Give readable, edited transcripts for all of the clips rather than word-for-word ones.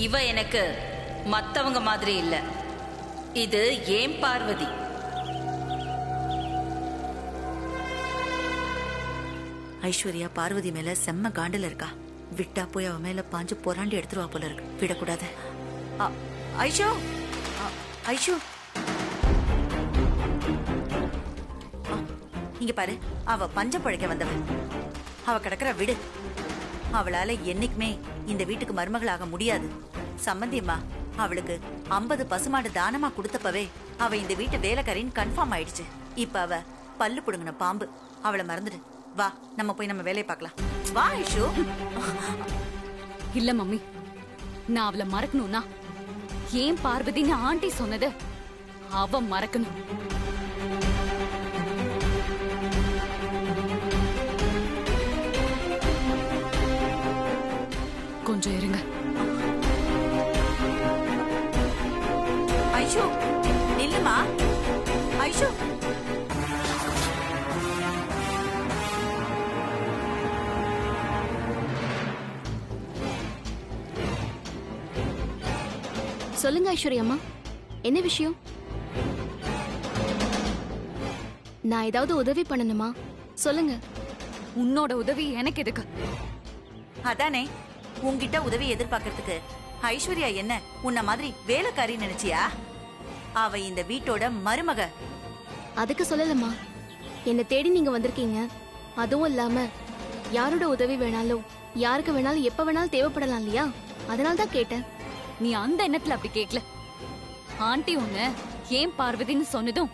இவ எனக்கு மத்தவங்க மாதிரி இல்ல. இது ஏன் பார்வதி. ஐஸ்வர்யா பார்வதி மேல செம்ம காண்டில் இருக்கா. விட்டா போய் அவ மேல பாஞ்சு போராண்டி எடுத்துருவா போல இருக்கு. விடக்கூடாது. ஐஷோ, ஐஷோ, இங்க பாரு. அவ பஞ்சம் பழைக்க வந்தவன். அவ கிடக்குற விடு. அவளால என்னைக்குமே இந்த வீட்டுக்கு மருமகளாக முடியாது. சம்பந்தியம்மா அவளுக்கு 50 பசுமாடு தானமா கொடுத்தப்பவே அவ இந்த வீட்டு வேலைக்காரின்னு கன்ஃபார்ம் ஆயிடுச்சு. இப்ப அவ பல்லு புடுங்கின பாம்பு. அவளை மறந்துடு. வா, நம்ம போய் நம்ம வேலையை பார்க்கலாம். வா ஐஷு. இல்ல மம்மி, நான் அவளை மறக்கணும்னா ஏன் பார்வதின்னு ஆண்டி சொன்னது அவ மறக்கணும். கொஞ்சம் இருங்க. ஐஷு நில்லுமா. ஐஷு, சொல்லுங்க ஐஸ்வர்யா அம்மா, என்ன விஷயம்? நான் ஏதாவது உதவி பண்ணணுமா? சொல்லுங்க. உன்னோட உதவி எனக்கு எதுக்கு? அதானே, உன்கிட்ட உதவி எதிர்பார்க்கறதுக்கு ஐஸ்வர்யா என்ன உன்ன மாதிரி வேலைக்காரி நினைச்சியா? அவ இந்த வீட்டோட மருமக. அதுக்கு சொல்லலம்மா. என்ன தேடி நீங்க வந்திருக்கீங்க. அதுவும் இல்லாம யாரோட உதவி வேணாலும் யாருக்கு வேணாலும் எப்ப வேணாலும் தேவைப்படலாம் இல்லையா? அதனால தான் கேட்டேன். நீ அந்த எண்ணத்துல அப்படி கேக்கல. ஆண்டி உன்ன ஏன் பார்வதின்னு சொன்னதும்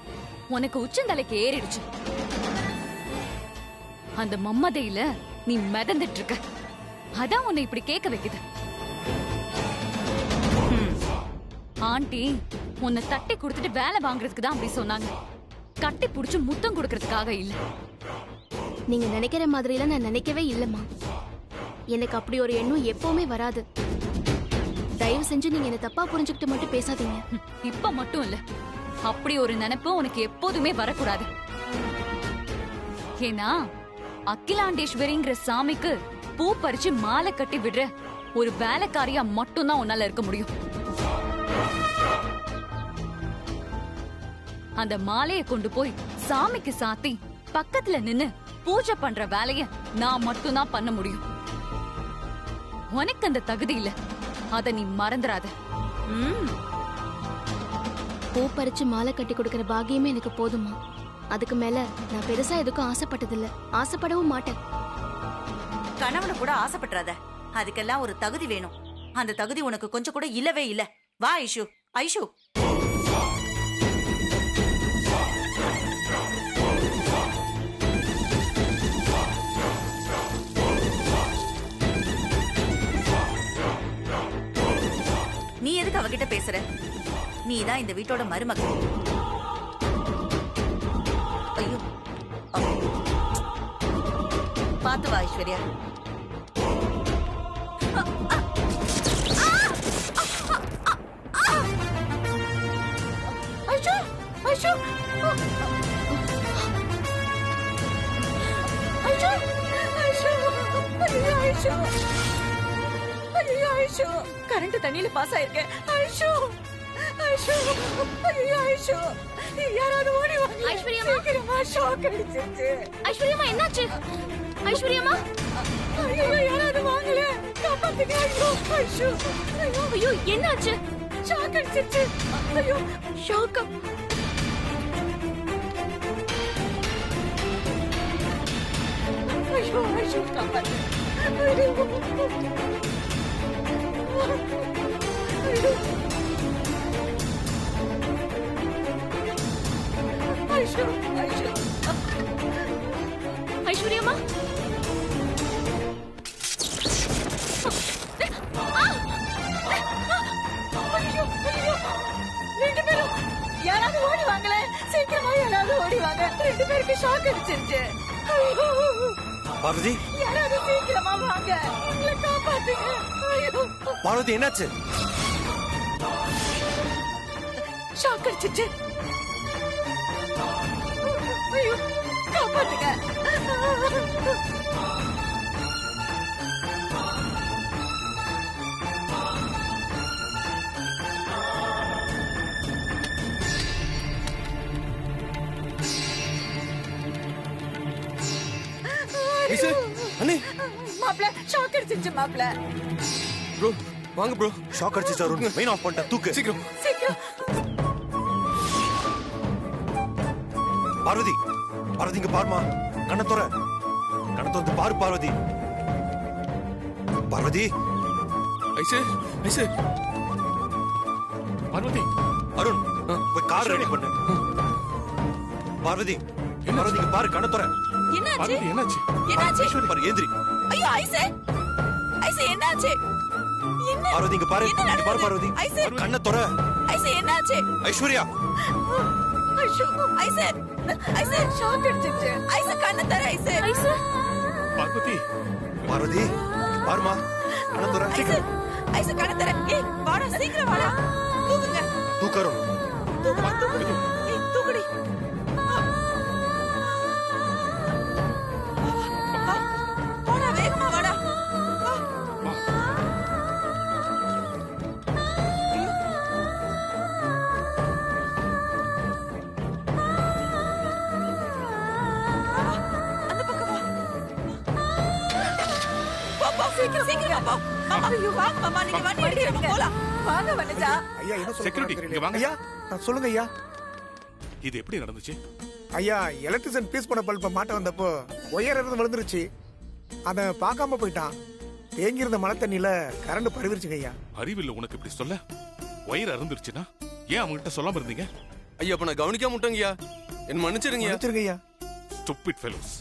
உனக்கு உச்சந்தலைக்கு ஏறிடுச்சு. அந்த மம்மதையில நீ மிதந்துட்டு இருக்க. அதான் உன்னை இப்படி கேட்க வைக்குது. ஆண்டி உன்னை தட்டி கொடுத்துட்டு வேலை வாங்குறதுக்கு தான் அப்படி சொன்னாங்க. கட்டி புடிச்சு முத்தம் கொடுக்கறதுக்காக இல்ல. நீங்க நினைக்கிற மாதிரிலாம் நான் நினைக்கவே இல்லம்மா. எனக்கு அப்படி ஒரு எண்ணம் எப்பவுமே வராது. தயவு செஞ்சு நீங்க என்ன தப்பா புரிஞ்சுக்கிட்டு மட்டும் பேசாதீங்க. இப்ப மட்டும் இல்ல, அப்படி ஒரு நினைப்பு உனக்கு எப்போதுமே வரக்கூடாது. ஏன்னா அகிலாண்டேஸ்வரிங்கிற சாமிக்கு பூ பறிச்சு மாலை கட்டி விடுற ஒரு வேலைக்காரியா மட்டும்தான் உன்னால இருக்க முடியும். அந்த மாலையை கொண்டு போய் சாமிக்கு சாத்தி பக்கத்துல நின்னு பூஜை பண்ற வேலைய நான் மட்டும்தான் பண்ண முடியும். உனக்கு அந்த தகுதி இல்ல, அத நீ மறந்துடாத. பூ பறிச்சு மாலை கட்டி கொடுக்கற பாக்கியமே எனக்கு போதுமா. அதுக்கு மேல நான் பெருசா எதுக்கும் ஆசைப்பட்டதில்ல, ஆசைப்படவும் மாட்டேன். கணவனை கூட ஆசைப்பட்டுறாத. அதுக்கெல்லாம் ஒரு தகுதி வேணும். அந்த தகுதி உனக்கு கொஞ்சம் கூட இல்லவே இல்ல. வா ஐஷு. ஐஷு, நீ எதுக்கு அவகிட்ட பேசுற? நீதான் இந்த வீட்டோட மருமக. ஐயோ, பாத்து வா ஐஸ்வர்யா. ஐஷு, ஐஷு, ஐஷு, ஐஷு, ஐஷு, ஐயோ ஐஷு, கரண்ட் தண்ணியில பாஸ் ஆயிருக்கு. ஐஷு, ஐஷு, ஐயோ ஐஷு, யாராவது ஓடி வாங்க. ஐஸ்வர்யாமா, சீக்கிரமா ஷாக் அடிச்சிருச்சு. ஐஸ்வர்யாமா என்னாச்சு? ஐஸ்வர்யாமா, ஐயோ யாராவது வாங்கல, காப்பாத்துங்க. ஐயோ ஐஷு, ஐயோ ஐயோ என்னாச்சு? ஷாக் அடிச்சிருச்சு. ஐயோ ஷாக். ஐயோ ஐஷு, காப்பாத்து. ஐஷு, ஐஷு, ஐஸ்வர்யாமா, ஐயோ ஐயோ, ரெண்டு பேரும் யாராவது ஓடி வாங்கல, சீக்கிரமா யாராவது ஓடி வாங்க. ரெண்டு பேருக்கு ஷாக் அடிச்சிருச்சு. பார்வதி, யாராவது சீக்கிரமா வாங்க, எங்களை காப்பாத்துங்க. ஐயோ பார்வதி என்னாச்சு? ஷாக் அடிச்சிருச்சு. ஐயோ காப்பாத்துங்க. ஐசு அண்ணே மாப்ள ஷாக் அடிச்சிச்சு மாப்ள. ப்ரோ வாங்க ப்ரோ. ஷாக் அடிச்சு அருண். மெயின் ஆஃப் பண்ணிட்டேன். தூக்கு சீக்கிரம். சீக்கிரம். பார்வதி, பார்வதி இங்க பாருமா. கண்ணை துற. கண்ணை துறந்து பாரு பார்வதி. பார்வதி. ஐசு ஐசு பார்வதி. அருண் போய் கார் ரெடி பண்ணு. பார்வதி, பார்வதி இங்க பாரு. கண்ணை துற. என்னாச்சு? பார்வதி என்னாச்சு? என்னாச்சு? ஐஸ்வரி பாரு. ஏந்திரி. ஐயோ ஐசே. ஐசே என்னாச்சு? என்ன? பார்வதி இங்க பாரு. என்ன இங்க பாரு நடக்குது? பார்வதி. ஐசே. கண்ணை துற. ஐசே என்னாச்சு? ஐஸ்வர்யா. ஐயோ ஐசே. ஐசே ஷாக் அடிச்சிச்சு. ஐசே கண்ணை தர ஐசே. ஐசே. பார்வதி. பார்வதி பாருமா. கண்ணை துற. ஐசே. ஐசே கண்ணை தர. ஏய் வாடா சீக்கிரம் வாடா. தூக்குங்க. தூக்கு அருண். தூக்குடா தூக்கு. ஏய் தூக்குடி. வாடா வேகமா வாடா. அந்த பக்கம் வா. போ சீக்கிரம் சீக்கிரம் போ. மாமா வாங்க மாமா நீங்க வண்டி எடுங்க போலாம். வாங்க வனஜா. ஐயா என்ன செக்யூரிட்டி இங்க வாங்க. ஐயா சொல்லுங்க ஐயா. இது எப்படி நடந்துச்சு? ஐயா எலக்ட்ரிஷியன் பீஸ் பண்ண பல்ப மாட்ட வந்தப்போ ஒயர் இருந்து விழுந்துருச்சு. அத பார்க்காம போயிட்டான். தேங்கி இருந்த மழை தண்ணியில கரண்ட் பரவிருச்சுங்க ஐயா. அறிவில்ல உனக்கு இப்படி சொல்ல. வயிறு அருந்துருச்சுன்னா ஏன் அவங்ககிட்ட சொல்லாம இருந்தீங்க? ஐயா அப்ப நான் கவனிக்காம விட்டேங்கய்யா. என்ன மன்னிச்சிருங்க. மன்னிச்சிருங்க ஐயா. Stupid fellows.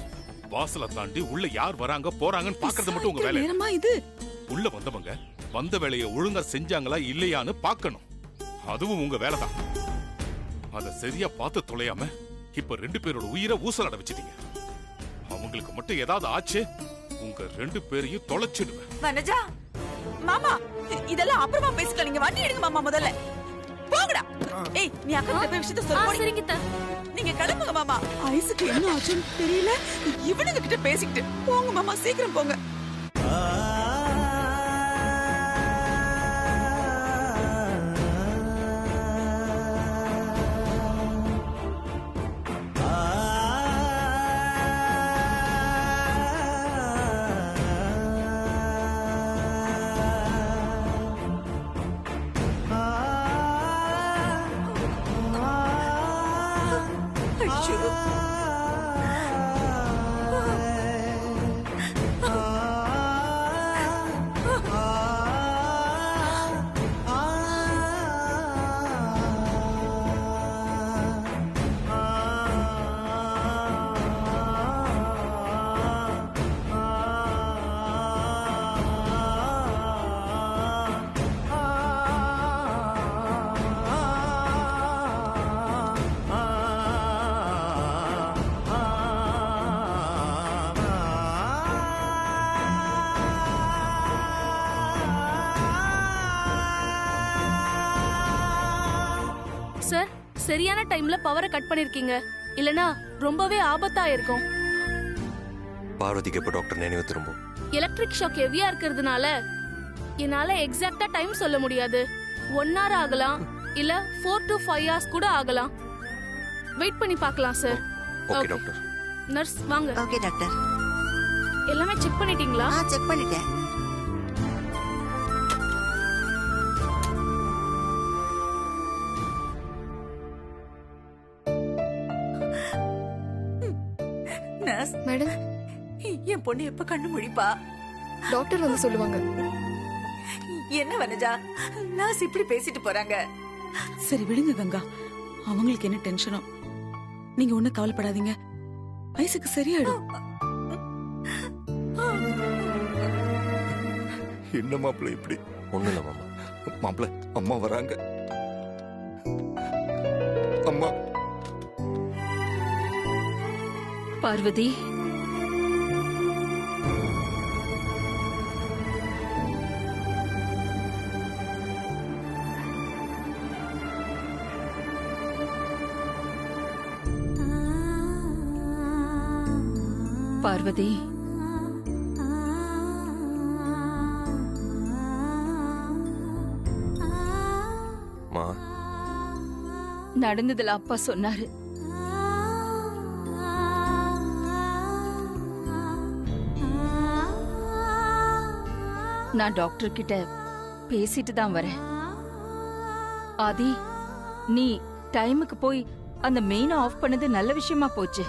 வாசல தாண்டி உள்ள யார் வராங்க போறாங்கன்னு பாக்குறது மட்டும் உங்க வேலை. நேரமா இது. உள்ள வந்தவங்க வந்த வேலையை ஒழுங்கா செஞ்சாங்களா இல்லையான்னு பார்க்கணும். அதுவும் உங்க வேலை தான். அத சரியா பார்த்து தொலையாம இப்ப 2 பேரோட உயிரை ஊசலாட வச்சிட்டீங்க. அவங்களுக்கு மட்டும் ஏதாவது ஆச்சு உங்க 2 பேரையும் தொலைச்சிடுவேன். வனஜா மாமா இதெல்லாம் அப்புறமா பேசிக்கலாம். நீங்க வண்டி எடுங்க மாமா முதல்ல. போங்கடா. ஏய் நீ அக்கா கிட்ட போய் விஷயத்தை சொல்ல போறீங்க. சரிங்க நீங்க கிளம்புங்க மாமா. ஐஸுக்கு என்ன ஆச்சுன்னு தெரியல. இவனுங்க கிட்ட பேசிக்கிட்டு போங்க மாமா சீக்கிரம் போங்க. சார் சரியான டைம்ல பவரை கட் பண்ணிருக்கீங்க. இல்லனா ரொம்பவே ஆபத்தா இருக்கும். பார்வதிக்கு எப்ப டாக்டர் நினைவு திரும்பும்? எலக்ட்ரிக் ஷாக் ஹெவியா இருக்கிறதுனால என்னால எக்ஸாக்ட்டா டைம் சொல்ல முடியாது. 1 hour ஆகலாம், இல்ல 4 to 5 hours கூட ஆகலாம். வெயிட் பண்ணி பார்க்கலாம் சார். Okay doctor. நர்ஸ் வாங்க. Okay doctor. எல்லாமே செக் பண்ணிட்டீங்களா? செக் பண்ணிட்டேன். நர்ஸ் மேடம் என் பொண்ணு எப்ப கண்ணு முழிப்பா? டாக்டர் வந்து சொல்லுவாங்க. என்ன வனஜா நர்ஸ் இப்படி பேசிட்டு போறாங்க? சரி விடுங்க கங்கா. அவங்களுக்கு என்ன டென்ஷனோ. நீங்க ஒண்ணும் கவலைப்படாதீங்க. ஐஸுக்கு சரியாயிடும். என்ன மாப்பிள்ள இப்படி? ஒண்ணு இல்ல மாமா. மாப்பிள்ள அம்மா வராங்க. அம்மா பார்வதி பார்வதி மா நடந்ததுல அப்பா சொன்னாரு. நான் டாக்டர் கிட்ட பேசிட்டு தான் வரேன். ஆதி, நீ டைமுக்கு போய் அந்த மெயினை ஆஃப் பண்ணது நல்ல விஷயமா போச்சு.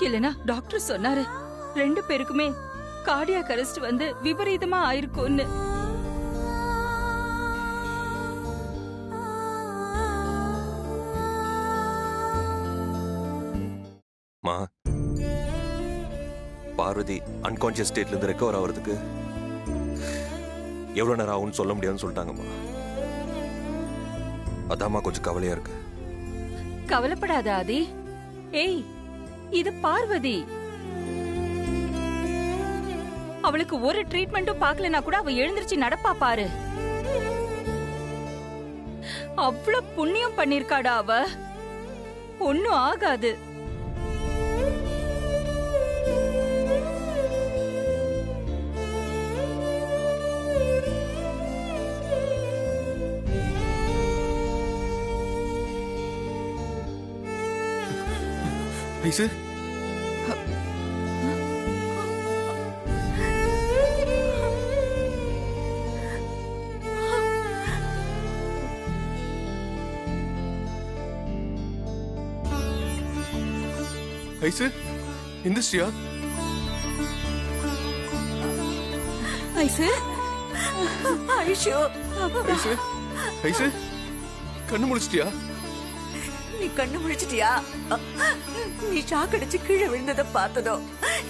இல்லனா டாக்டர் சொன்னாரு 2 பேருக்குமே கார்டியாக் அரெஸ்ட் வந்து விபரீதமா ஆயிருக்கும்னு. மா, பார்வதி அன்கான்சியஸ் ஸ்டேட்ல இருந்து ரெக்கவர் ஆகிறதுக்கு எவ்வளவு நேரம் ஆகும்னு சொல்ல முடியாதுன்னு சொல்லிட்டாங்கம்மா. அதாம்மா கொஞ்சம் கவலையா இருக்கு. கவலைப்படாத ஆதி. ஏய், இது பார்வதி. அவளுக்கு ஒரு ட்ரீட்மெண்ட்டும் பார்க்கலனா கூட அவ எழுந்திருச்சு நடப்பா பாரு. அவ்வளவு புண்ணியம் பண்ணிருக்காடா அவ. ஒண்ணும் ஆகாது. ஐசு, ஐசு, எந்திரிச்சியா? ஐசு, ஐஷோ, ஐசு, ஐசு, கண்ணு முடிச்சிட்டியா? நீ கண்ணு முழிச்சிட்டியா? நீ ஷாக் அடிச்சு கீழே விழுந்ததை பார்த்ததோ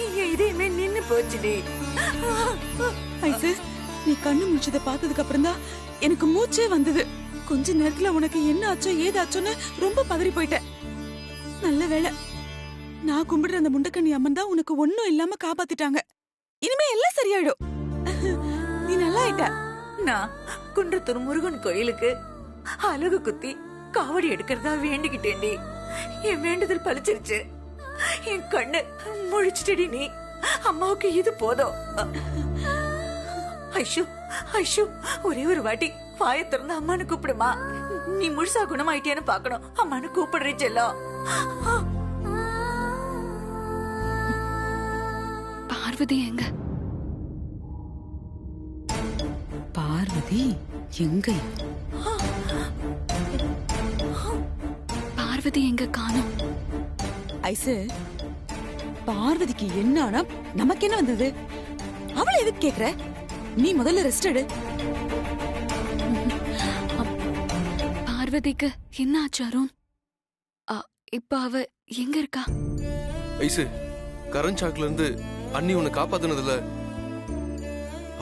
என் இதயமே நின்னு போச்சுடி. ஐசு, நீ கண்ணு முடிச்சதை பார்த்ததுக்கு அப்புறம் தான் எனக்கு மூச்சே வந்தது. கொஞ்ச நேரத்துல உனக்கு என்ன ஆச்சோ ஏதாச்சோன்னு ரொம்ப பதறி போயிட்டேன். நல்ல வேளை நான் கும்பிடுற அந்த முண்டக்கண்ணி அம்மன் தான் உனக்கு ஒண்ணும் இல்லாம காப்பாத்திட்டாங்க. இனிமே எல்லாம் சரியாயிடும். நீ நல்லா ஆயிட்ட. நான் குன்றத்தூர் முருகன் கோயிலுக்கு அலகு குத்தி காவடி எடுக்கிறதா வேண்டிக்கிட்டேன்டி. என் வேண்டுதல் பலிச்சிருச்சு. என் கண்ணு முழிச்சிட்டடி. நீ அம்மாவுக்கு இது போதும். ஐஷு, ஐஷு, ஒரே ஒரு வாட்டி வாயை திறந்து அம்மானு கூப்பிடுமா. நீ முழுசா குணமாயிட்டியான்னு பாக்கணும். அம்மானு கூப்பிடுறீ செல்லம். பார்வதி எங்க? பார்வதி எங்க? பார்வதி எங்க காணோம்? ஐசு, பார்வதிக்கு என்ன ஆனா நமக்கு என்ன வந்தது? அவளை எதுக்கு கேக்குற? நீ முதல்ல ரெஸ்ட் எடு. பார்வதிக்கு என்ன ஆச்சு அருண்? இப்ப அவ எங்க இருக்கா? ஐசு, கரண்ட் ஷாக்ல இருந்து அண்ணி உன்னை காப்பாத்துனதுல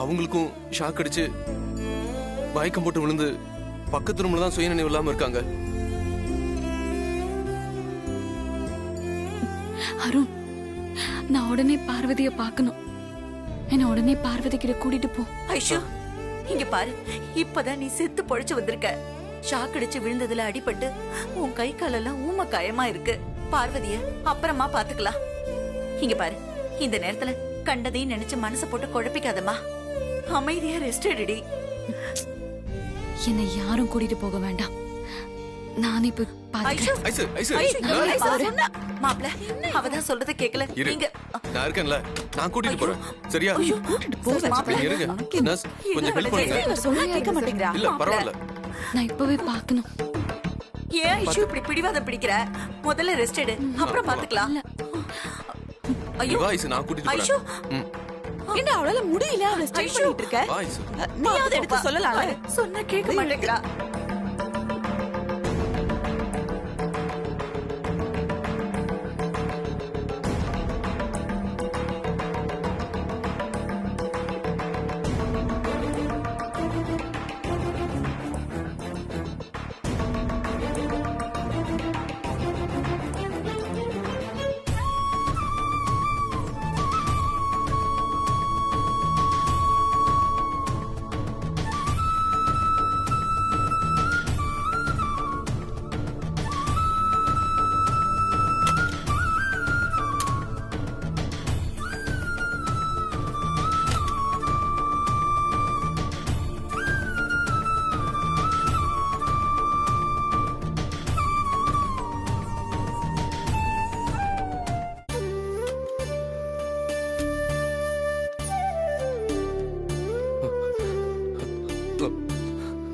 அவங்களுக்கும் ஷாக் அடிச்சு மயக்கம் போட்டு விழுந்து பக்கத்து ரூம்ல தான் சுயநினைவு இல்லாம இருக்காங்க. அருண், நான் உடனே பார்வதிய பார்க்கணும். என்ன உடனே பார்வதி கிட்ட கூட்டிட்டு போ. ஐஷு, இங்க பாரு. இப்பதான் நீ செத்து பொழைச்சு வந்திருக்க. ஷாக் அடிச்சு விழுந்ததுல அடிபட்டு உன் கை காலெல்லாம் ஊம காயமா இருக்கு. பார்வதிய அப்புறமா பாத்துக்கலாம். இங்க பாரு, இந்த நேரத்துல கண்டதையும் நினைச்சு மனசை போட்டு குழப்பிக்காதம்மா. அமைதியா ரெஸ்ட் எடுடி. என்னை யாரும் கூட்டிட்டு போக வேண்டாம். நானே போய் பாத்துக்கிறேன். ஐசு, ஐசு, மாப்ள, அவதான் சொல்றத கேக்கல. இரு, நீங்க நான் இருக்கேன்ல, நான் கூட்டிட்டு போறேன். சரியா? மாப்ள, இருங்க. நர்ஸ், கொஞ்சம் ஹெல்ப் பண்ணுங்க. சொன்னா கேட்க மாட்டேங்கிறா. இல்ல, பரவாயில்ல. நான் இப்பவே பார்க்கணும். ஏன் ஐஷு இப்படி பிடிவாதம் பிடிக்கிற? முதல்ல ரெஸ்ட் எடு, அப்புறம் பாத்துக்கலாம். ஐயோ, வா ஐசு, நான் கூட்டிட்டு ஐஷு, போறேன். என்ன அவளால முடியல? அவளை ஸ்ட்ரைட் பண்ணிட்டு இருக்க. வா ஐசு. நீ அதை எடுத்து சொல்லலாம்ல. சொன்னா கேட்க மாட்டேங்கிறா.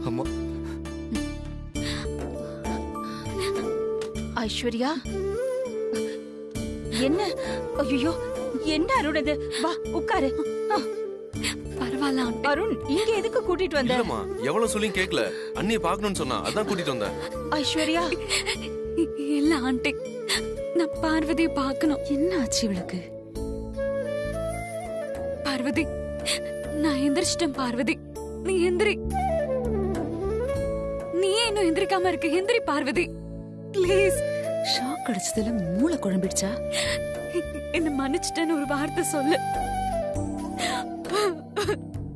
அம்மா ஐஸ்வர்யா என்ன? ஐயோ என்ன அருண் இது? வா உட்காரு. பரவாயில்ல ஆண்டி. அருண் இங்க எதுக்கு கூட்டிட்டு வந்த? இல்லம்மா, எவ்வளவு சொல்லியும் கேட்கல. அண்ணியை பார்க்கணும்னு சொன்னா அதான் கூட்டிட்டு வந்தேன். ஐஸ்வர்யா இல்ல ஆண்டி, நான் பார்வதியை பார்க்கணும். என்ன ஆச்சு இவளுக்கு? பார்வதி, நான் எந்திரிச்சிட்டேன். பார்வதி, நீ எந்திரி. நீ இன்னும் எந்திரிக்காம இருக்க. எந்திரி பார்வதி, ப்ளீஸ். ஷாக் அடிச்சதுல மூளை குழம்பிடுச்சா? என்ன மன்னிச்சிட்டேன்னு ஒரு வார்த்தை சொல்லு.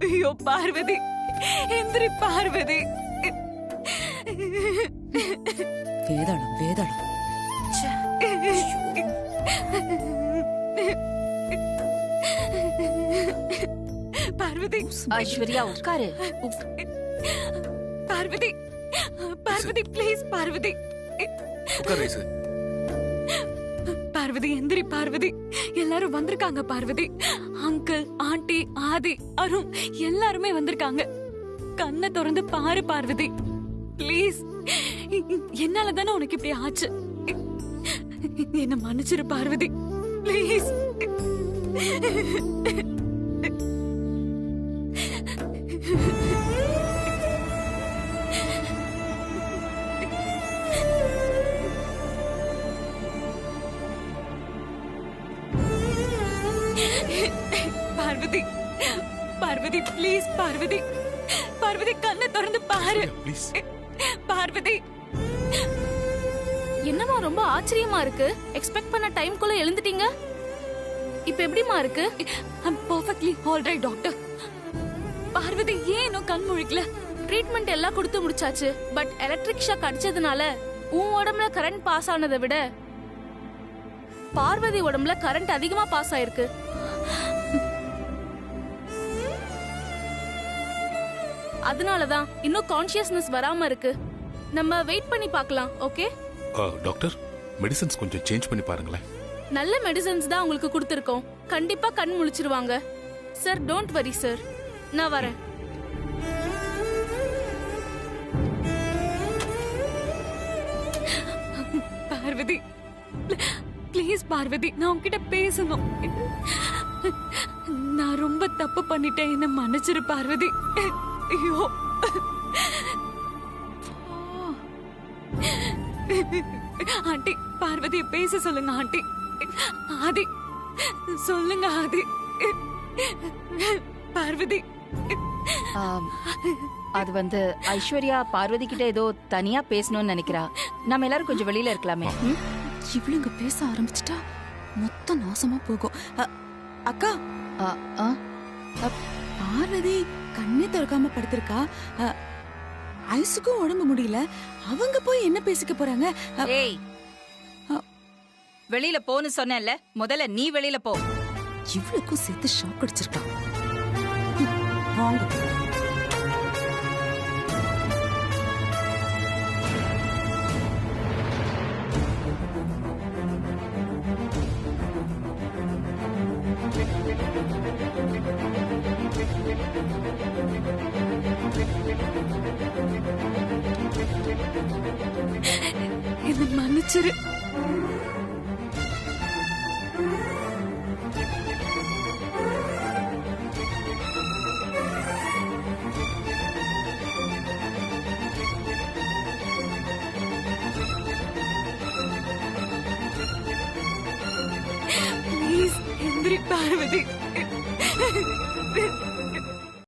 ஐயோ பார்வதி, எந்திரி பார்வதி. வேதாளம் வேதாளம். பார்வதி, ஐஸ்வர்யா உட்காரு. பார்வதி, பார்வதி ப்ளீஸ். பார்வதி, உட்கார் ரைசு. பார்வதி எந்திரி. பார்வதி, எல்லாரும் வந்திருக்காங்க. பார்வதி, அங்கிள், ஆண்டி, ஆதி, அருண் எல்லாருமே வந்திருக்காங்க. கண்ணை திறந்து பாரு பார்வதி, ப்ளீஸ். என்னால தானே உனக்கு இப்படி ஆச்சு. என்ன மன்னிச்சிரு பார்வதி, ப்ளீஸ். பார்வதி, பார்வதி ப்ளீஸ். பார்வதி, பார்வதி கண்ணை திறந்து பாரு ப்ளீஸ். பார்வதி. என்னமா ரொம்ப ஆச்சரியமா இருக்கு? எக்ஸ்பெக்ட் பண்ண டைம்க்குள்ள எழுந்துட்டீங்க. இப்ப எப்படிமா இருக்கு? I'm perfectly alright doctor. Parvathi ஏன் இன்னும் கண் முழிக்கல? ட்ரீட்மெண்ட் எல்லாம் கொடுத்து முடிச்சாச்சு. பட் எலக்ட்ரிக் ஷாக் அடிச்சதுனால உன் உடம்புல கரண்ட் பாஸ் ஆனதை விட பார்வதி உடம்புல கரண்ட் அதிகமா பாஸ் ஆயிருக்கு. அதனாலதான் இன்னும் கான்ஷியஸ்னஸ் வராம இருக்கு. நம்ம வெயிட் பண்ணி பார்க்கலாம். ஓகே டாக்டர், மெடிசன்ஸ் கொஞ்சம் சேஞ்ச் பண்ணி பாருங்களேன். நல்ல மெடிசன்ஸ் தான் உங்களுக்கு கொடுத்திருக்கோம். கண்டிப்பா கண் முழிச்சிருவாங்க. சார் டோன்ட் வரி சார், நான் வரேன். பார்வதி ப்ளீஸ். பார்வதி, நான் உன்கிட்ட பேசணும். நான் ரொம்ப தப்பு பண்ணிட்டேன், என்ன மன்னிச்சிரு பார்வதி. ஐயோ ஆண்டி, பார்வதியை பேச சொல்லுங்க ஆண்டி. ஆதி சொல்லுங்க ஆதி. பார்வதி, அது வந்து ஐஸ்வர்யா பார்வதி கிட்ட ஏதோ தனியா பேசணும்னு நினைக்கிறா. நம்ம எல்லாரும் கொஞ்சம் வெளியில இருக்கலாமே. இவளுங்க பேச ஆரம்பிச்சிட்டா மொத்தம் நாசமா போகும். அக்கா, பார்வதி கண்ணே திறக்காம படுத்திருக்கா. ஐசுக்கும் உடம்பு முடியல. அவங்க போய் என்ன பேசிக்க போறாங்க? ஏய், வெளியில போன்னு சொன்னேன்ல, முதல்ல நீ வெளியில போ. இவளுக்கும் சேர்த்து ஷாக் அடிச்சிருக்கா. வாங்க. என்ன மன்னிச்சிரு. ப்ளீஸ் எந்திரி பார்வதி.